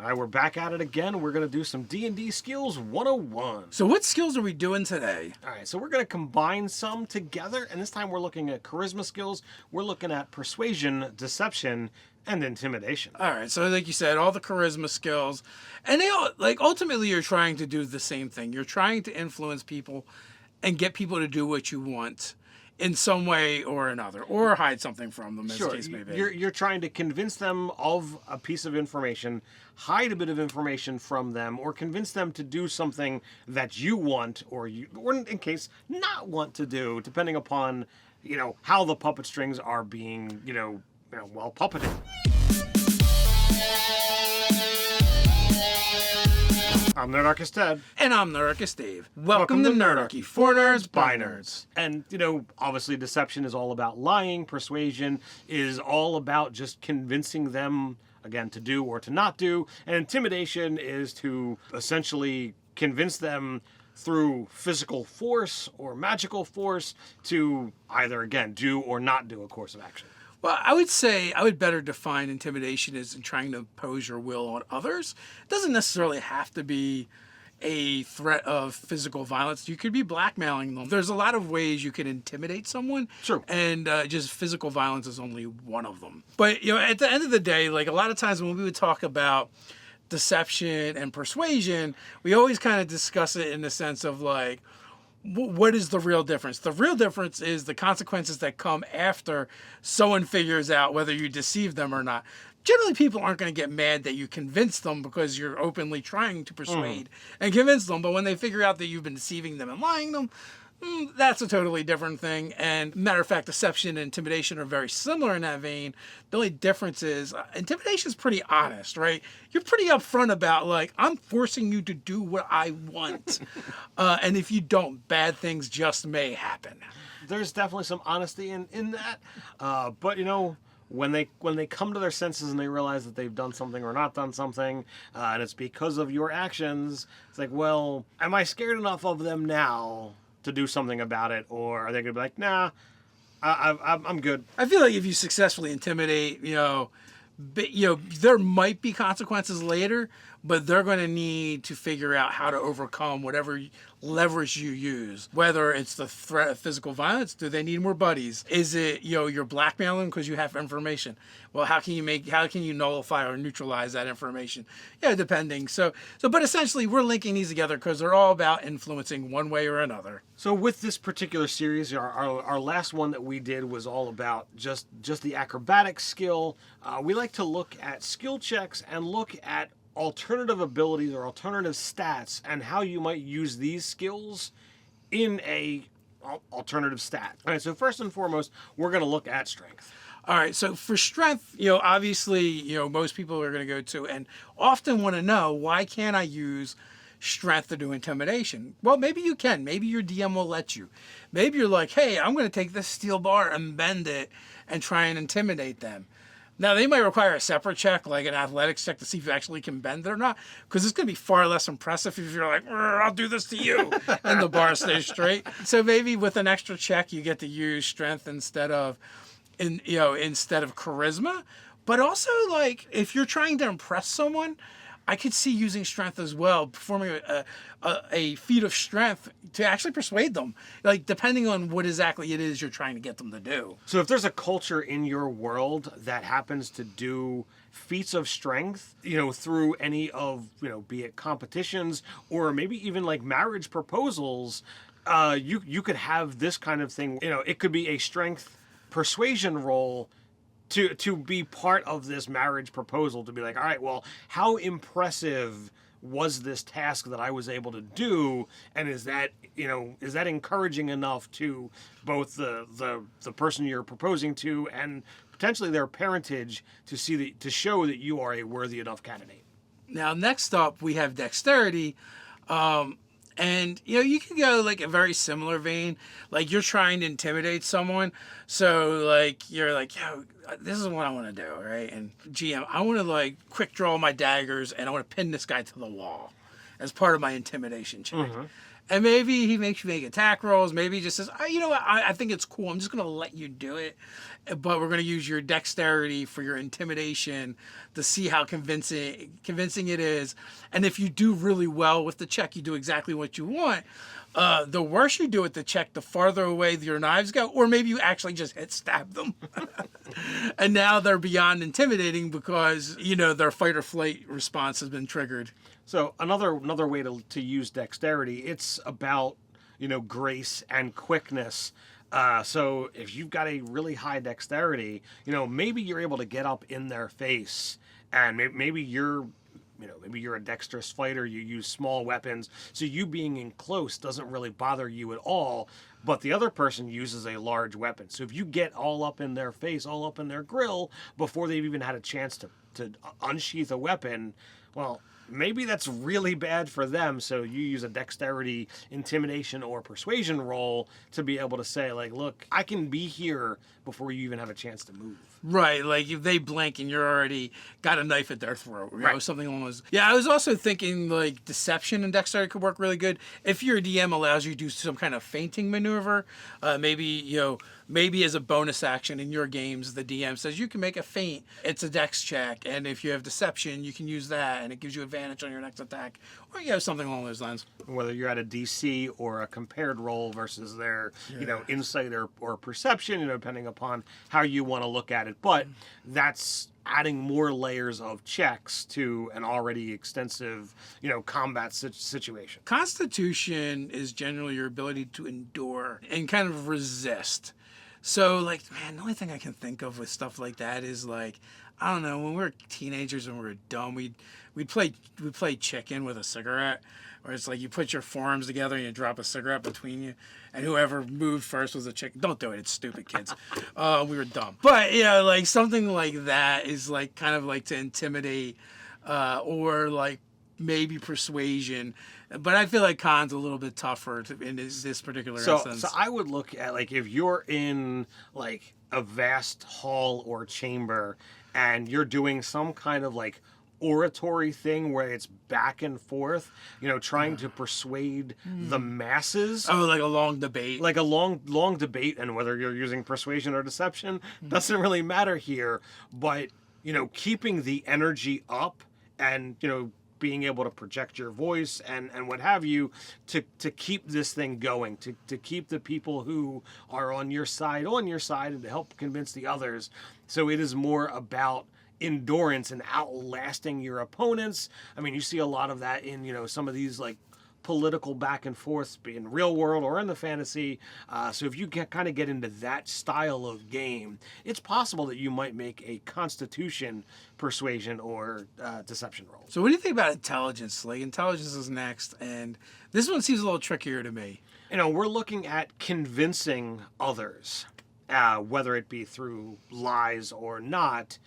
All right, we're back at it again. We're going to do some D&D Skills 101. So what skills are we doing today? All right, so we're going to combine some together, and this time we're looking at charisma skills. We're looking at persuasion, deception, and intimidation. All right, so like you said, all the charisma skills, and they all, like, ultimately you're trying to do the same thing. You're trying to influence people and get people to do what you want in some way or another, or hide something from them, as the case may be. You're trying to convince them of a piece of information, hide a bit of information from them, or convince them to do something that you want, or in case not want to do, depending upon, how the puppet strings are being, well, puppeted. I'm Nerdarchy Ted. And I'm Nerdarchy Dave. Welcome to Nerdarchy, for nerds, by nerds. And, obviously deception is all about lying. Persuasion is all about just convincing them, again, to do or to not do. And intimidation is to essentially convince them through physical force or magical force to either, again, do or not do a course of action. Well, I would say I would better define intimidation as trying to impose your will on others. It doesn't necessarily have to be a threat of physical violence. You could be blackmailing them. There's a lot of ways you can intimidate someone. Sure. And just physical violence is only one of them. But, at the end of the day, like a lot of times when we would talk about deception and persuasion, we always kind of discuss it in the sense of like, what is the real difference? The real difference is the consequences that come after someone figures out whether you deceived them or not. Generally, people aren't going to get mad that you convinced them because you're openly trying to persuade and convince them. But when they figure out that you've been deceiving them and lying to them, that's a totally different thing. And matter of fact, deception and intimidation are very similar in that vein. The only difference is intimidation is pretty honest, right? You're pretty upfront about like, I'm forcing you to do what I want. And if you don't, bad things just may happen. There's definitely some honesty in that. But, when they come to their senses and they realize that they've done something or not done something, and it's because of your actions, it's like, well, am I scared enough of them now to do something about it, or are they gonna be like, nah, I'm good? I feel like if you successfully intimidate, there might be consequences later, but they're going to need to figure out how to overcome whatever leverage you use. Whether it's the threat of physical violence, do they need more buddies? Is it, you're blackmailing because you have information? Well, how can you nullify or neutralize that information? Yeah, depending. But essentially we're linking these together because they're all about influencing one way or another. So with this particular series, our last one that we did was all about just the acrobatic skill. We like to look at skill checks and look at alternative abilities or alternative stats and how you might use these skills in a alternative stat. All right, so first and foremost, we're going to look at strength. All right, so for strength, obviously, most people are going to go to and often want to know, why can't I use strength to do intimidation? Well, maybe you can. Maybe your DM will let you. Maybe you're like, hey, I'm going to take this steel bar and bend it and try and intimidate them. Now, they might require a separate check, like an athletics check, to see if you actually can bend it or not, because it's going to be far less impressive if you're like, I'll do this to you, and the bar stays straight. So maybe with an extra check, you get to use strength instead of charisma. But also, like, if you're trying to impress someone, I could see using strength as well, performing a feat of strength to actually persuade them, like depending on what exactly it is you're trying to get them to do. So if there's a culture in your world that happens to do feats of strength, through any of, be it competitions or maybe even like marriage proposals, you could have this kind of thing. It could be a strength persuasion role to be part of this marriage proposal, to be like, all right, well, how impressive was this task that I was able to do, and is that encouraging enough to both the person you're proposing to and potentially their parentage to show that you are a worthy enough candidate. Now, next up, we have dexterity. And, you can go like a very similar vein. Like you're trying to intimidate someone. So like, you're like, this is what I want to do, right? And GM, I want to like quick draw my daggers and I want to pin this guy to the wall as part of my intimidation check. Mm-hmm. And maybe he makes you make attack rolls. Maybe he just says, oh, you know what, I think it's cool. I'm just going to let you do it. But we're going to use your dexterity for your intimidation to see how convincing it is. And if you do really well with the check, you do exactly what you want. The worse you do with the check, the farther away your knives go. Or maybe you actually just stab them. And now they're beyond intimidating because, their fight or flight response has been triggered. So another way to use dexterity, it's about, grace and quickness. So if you've got a really high dexterity, maybe you're able to get up in their face, and maybe you're a dexterous fighter, you use small weapons, so you being in close doesn't really bother you at all, but the other person uses a large weapon. So if you get all up in their face, all up in their grill, before they've even had a chance to unsheath a weapon, well, maybe that's really bad for them, so you use a dexterity, intimidation, or persuasion roll to be able to say, like, look, I can be here before you even have a chance to move. Right, like if they blink and you're already got a knife at their throat, right. Something along those. Yeah, I was also thinking like deception and dexterity could work really good if your DM allows you to do some kind of feinting maneuver. Maybe as a bonus action in your games, the DM says you can make a feint. It's a dex check, and if you have deception, you can use that, and it gives you advantage on your next attack, or something along those lines. Whether you're at a DC or a compared roll versus their, insight or perception, depending upon how you want to look at it. But that's adding more layers of checks to an already extensive, combat situation. Constitution is generally your ability to endure and kind of resist. So, the only thing I can think of with stuff like that is, I don't know, when we were teenagers and we were dumb, we'd play chicken with a cigarette, where it's like you put your forearms together and you drop a cigarette between you, and whoever moved first was a chicken. Don't do it. It's stupid, kids. We were dumb. But, something like that is, kind of to intimidate, or, maybe persuasion. But I feel like con's a little bit tougher in this particular instance. So I would look at, if you're in, a vast hall or chamber and you're doing some kind of, oratory thing where it's back and forth, trying to persuade the masses. Oh, like a long debate. Like a long debate, and whether you're using persuasion or deception doesn't really matter here. But, keeping the energy up and, being able to project your voice and what have you to keep this thing going, to keep the people who are on your side and to help convince the others. So it is more about endurance and outlasting your opponents. I mean, you see a lot of that in, some of these political back and forth in real world or in the fantasy. So if you kind of get into that style of game, it's possible that you might make a constitution, persuasion, or deception roll. So what do you think about intelligence? Intelligence is next, and this one seems a little trickier to me. We're looking at convincing others, whether it be through lies or not.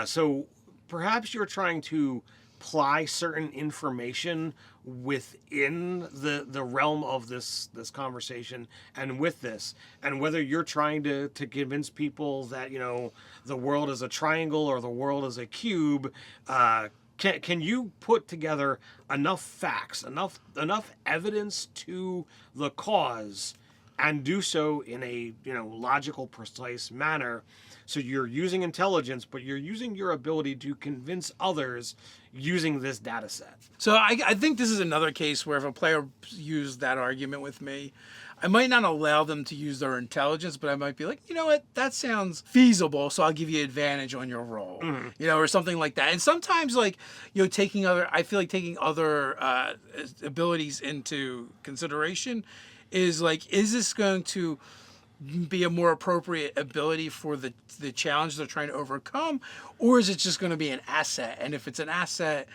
So perhaps you're trying to apply certain information within the realm of this conversation and with this, and whether you're trying to convince people that the world is a triangle or the world is a cube, can you put together enough facts, enough evidence to the cause, and do so in a logical, precise manner. So you're using intelligence, but you're using your ability to convince others using this data set. So I think this is another case where if a player used that argument with me, I might not allow them to use their intelligence, but I might be like, you know what, that sounds feasible, so I'll give you advantage on your roll, or something like that. And sometimes, taking other abilities into consideration is is this going to be a more appropriate ability for the challenge they're trying to overcome, or is it just going to be an asset? And if it's an asset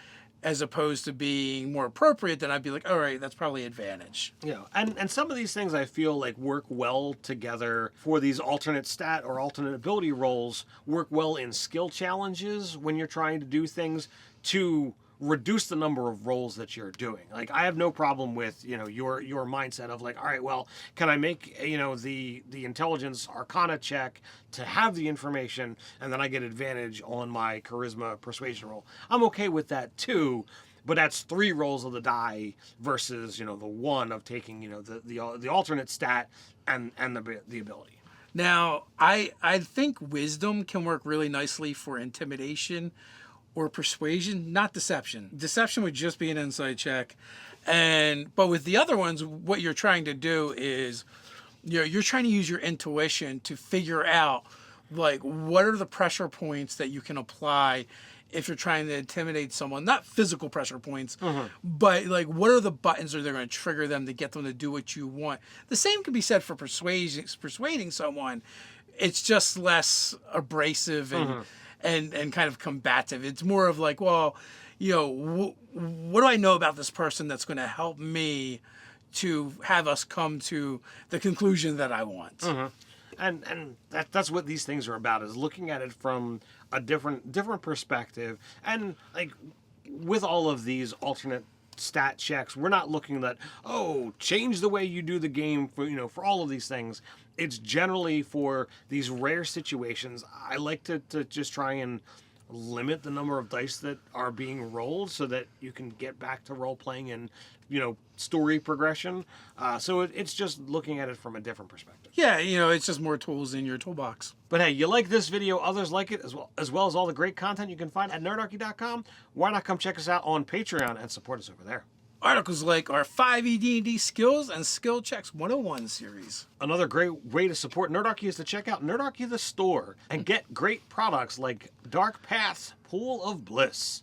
as opposed to being more appropriate, then I'd be like, all right, that's probably advantage. And some of these things I feel work well together for these alternate stat or alternate ability rolls, work well in skill challenges when you're trying to do things to reduce the number of rolls that you're doing. I have no problem with, your mindset of all right, well, can I make, the intelligence arcana check to have the information and then I get advantage on my charisma persuasion roll. I'm okay with that too. but that's 3 rolls of the die versus, the 1 of taking, the alternate stat and the ability. Now, I think wisdom can work really nicely for intimidation or persuasion, not deception. Deception would just be an insight check. But with the other ones, what you're trying to do is, you're trying to use your intuition to figure out, like, what are the pressure points that you can apply if you're trying to intimidate someone. Not physical pressure points, but, like, what are the buttons that they're going to trigger them to get them to do what you want. The same can be said for persuading someone. It's just less abrasive and kind of combative. It's more of like, well, what do I know about this person that's going to help me to have us come to the conclusion that I want? And that's what these things are about, is looking at it from a different perspective. And like with all of these alternate stat checks, we're not looking at, change the way you do the game for all of these things. It's generally for these rare situations. I like to just try and limit the number of dice that are being rolled so that you can get back to role playing and story progression. So it's just looking at it from a different perspective. Yeah, it's just more tools in your toolbox. But hey, you like this video, others like it, as well as all the great content you can find at nerdarchy.com. Why not come check us out on Patreon and support us over there? Articles like our 5e D&D skills and skill checks 101 series. Another great way to support Nerdarchy is to check out Nerdarchy the store and get great products like Dark Paths Pool of Bliss.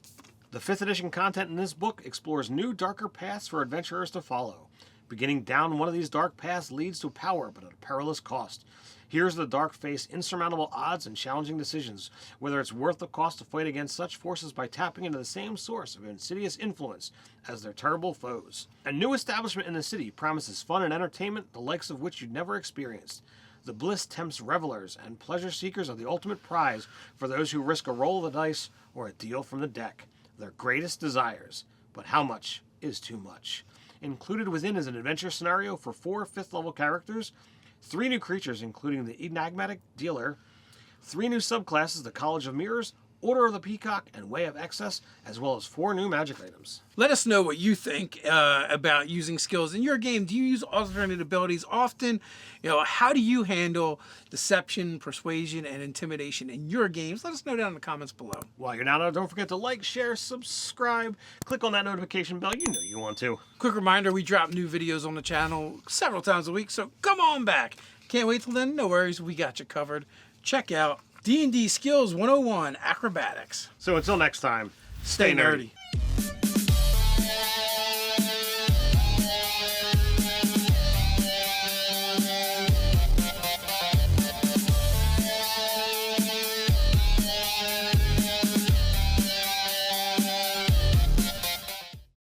The 5th edition content in this book explores new darker paths for adventurers to follow. Beginning down one of these dark paths leads to power, but at a perilous cost. Here's the dark face insurmountable odds and challenging decisions, whether it's worth the cost to fight against such forces by tapping into the same source of insidious influence as their terrible foes. A new establishment in the city promises fun and entertainment, the likes of which you'd never experienced. The bliss tempts revelers, and pleasure seekers are the ultimate prize for those who risk a roll of the dice or a deal from the deck. Their greatest desires, but how much is too much? Included within is an adventure scenario for 4 5th-level characters, 3 new creatures, including the Enigmatic Dealer, 3 new subclasses, the College of Mirrors, Order of the Peacock, and Way of Excess, as well as 4 new magic items. Let us know what you think about using skills in your game. Do you use alternate abilities often? How do you handle deception, persuasion, and intimidation in your games? Let us know down in the comments below. While you're down there, don't forget to like, share, subscribe, click on that notification bell. You know you want to. Quick reminder, we drop new videos on the channel several times a week, so come on back. Can't wait till then. No worries, we got you covered. Check out D&D Skills 101 Acrobatics. So until next time, Stay nerdy.